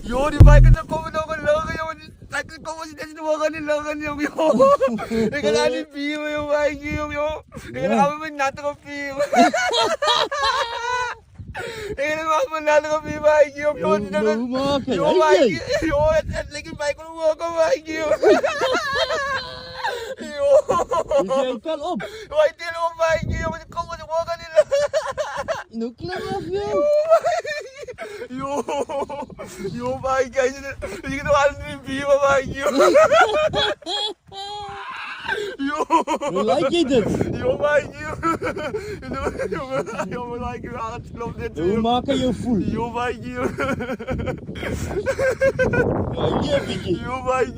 Yo, die Bike na komen ook een lachen, jongen. Dat komen ze net nog gaan lachen, jongen. Ik ga aan die bier, jongen, Bike, jongen. Ik ga aan mijn natte bier. Ik ga aan mijn natte bier, Bike, jongen. Yo, Bike, yo, het lijkt een Bike om te maken, Bike, jongen. Yo. Je kan op. Yo, hij deel op, Bike, jongen. Kom maar, we gaan niet lachen. Nou, klap af, joh. Yo, yo, Mike, kijk je kan nog altijd niet bier, Mike, yo. Yo. Hoe like je dit? Yo, Mike, yo. Yo, Mike, yo, het klopt net. Hoe maak je je voel? Yo, Mike, yo. Ja, hier, Pietje. Yo, Mike.